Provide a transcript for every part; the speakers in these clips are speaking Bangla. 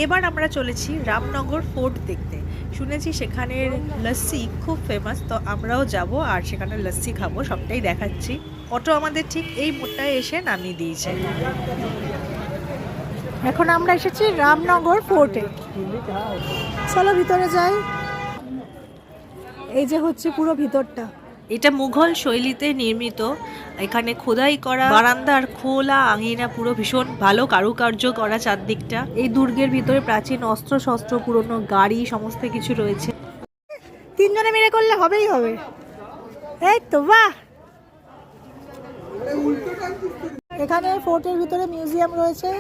এবার আমরা চলেছি রামনগর ফোর্ট দেখতে। শুনেছি সেখানের লস্যি খুব ফেমাস, তো আমরাও যাব আর সেখানে লস্যি খাবো, সবটাই দেখাচ্ছি। অটো আমাদের ঠিক এই মোড়টায় এসে নামিয়ে দিয়েছে। এখন আমরা এসেছি রামনগর ফোর্টে। চলো ভিতরে যাই। এই যে হচ্ছে পুরো ভিতরটা। এটা মুঘল শৈলীতে নির্মিত। এখানে খোদাই করা বারান্দার খোলা আঙিনা, পুরো ভীষণ ভালো কারুকার্য করা চারদিকটা। এই দুর্গের ভিতরে প্রাচীন অস্ত্র শস্ত্র, পুরনো গাড়ি, সমস্ত কিছু রয়েছে। তিনজনে মিলে করলে হবেই হবে। এই তো বাহ। এখানে ফোর্টের ভিতরে মিউজিয়াম রয়েছে,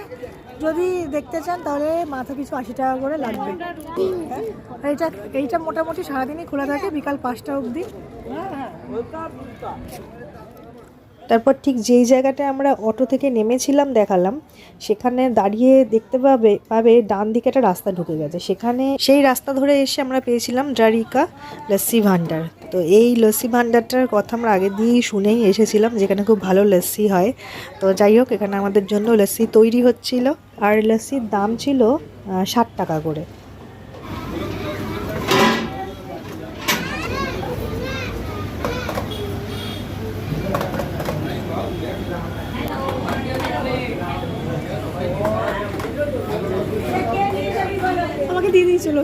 যদি দেখতে চান তাহলে মাথা পিছু 80 টাকা করে লাগবে। আর এইটা মোটামুটি সারাদিনই খোলা থাকে, বিকাল 5টা অবধি। তারপর ঠিক যেই জায়গাটায় আমরা অটো থেকে নেমেছিলাম দেখালাম, সেখানে দাঁড়িয়ে দেখতে পাবে ডান দিকে একটা রাস্তা ঢুকে গেছে। সেখানে সেই রাস্তা ধরে এসে আমরা পেয়েছিলাম দ্বারিকা লস্যি ভান্ডার। তো এই লস্যি ভান্ডারটার কথা আমরা আগে দিয়েই শুনেই এসেছিলাম, যেখানে খুব ভালো লস্যি হয়। তো যাই হোক, এখানে আমাদের জন্য লস্যি তৈরি হচ্ছিল, আর লস্যির দাম ছিল 60 টাকা করে। আমাকে দিয়ে দিয়েছিল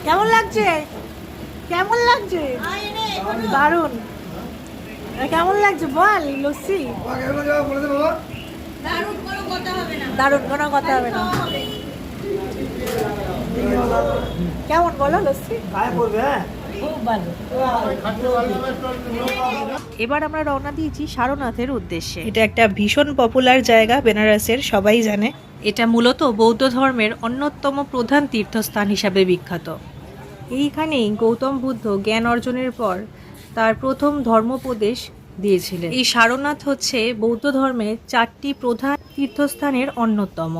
কেমন লাগছে? কেমন লাগছে? দারুণ। কেমন লাগছে বল লস্যি? দারুণ, কোনো কথা হবে না। কেমন বলো লস্যি? এবার আমরা রওনা দিয়েছি সারনাথের উদ্দেশ্যে। এটা একটা ভীষণ পপুলার জায়গা বেনারসের, সবাই জানে। এটা মূলত বৌদ্ধ ধর্মের অন্যতম প্রধান তীর্থস্থান হিসাবে বিখ্যাত। এইখানেই গৌতম বুদ্ধ জ্ঞান অর্জনের পর তার প্রথম ধর্মোপদেশ দিয়েছিলেন। এই সারনাথ হচ্ছে বৌদ্ধ ধর্মের 4টি প্রধান তীর্থস্থানের অন্যতম।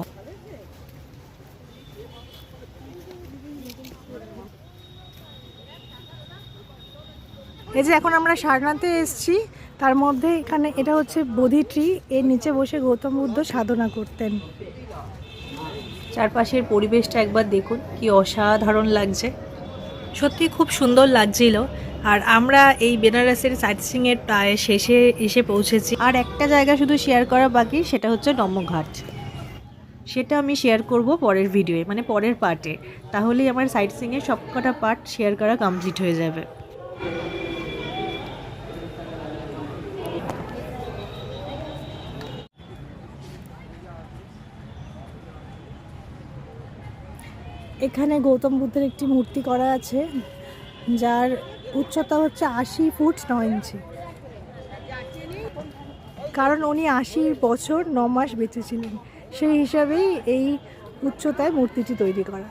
এই যে এখন আমরা সারনাথে এসেছি, তার মধ্যে এখানে এটা হচ্ছে বোধি ট্রি, এর নিচে বসে গৌতম বুদ্ধ সাধনা করতেন। চারপাশের পরিবেশটা একবার দেখুন, কি অসাধারণ লাগছে, সত্যি খুব সুন্দর লাগছিল। আর আমরা এই বেনারসের সাইটসিংয়ের প্রায় শেষে এসে পৌঁছেছি। আর একটা জায়গা শুধু শেয়ার করা বাকি, সেটা হচ্ছে ডম্বঘাট। সেটা আমি শেয়ার করব পরের ভিডিওয়ে, মানে পরের পার্টে। তাহলেই আমার সাইটসিংয়ের সবকটা পার্ট শেয়ার করা কমপ্লিট হয়ে যাবে। এখানে গৌতম বুদ্ধের একটি মূর্তি করা আছে, যার উচ্চতা হচ্ছে 80 ফুট 9 ইঞ্চি। কারণ উনি 80 বছর 9 মাস বেঁচে ছিলেন, সেই হিসাবেই এই উচ্চতায় মূর্তিটি তৈরি করা।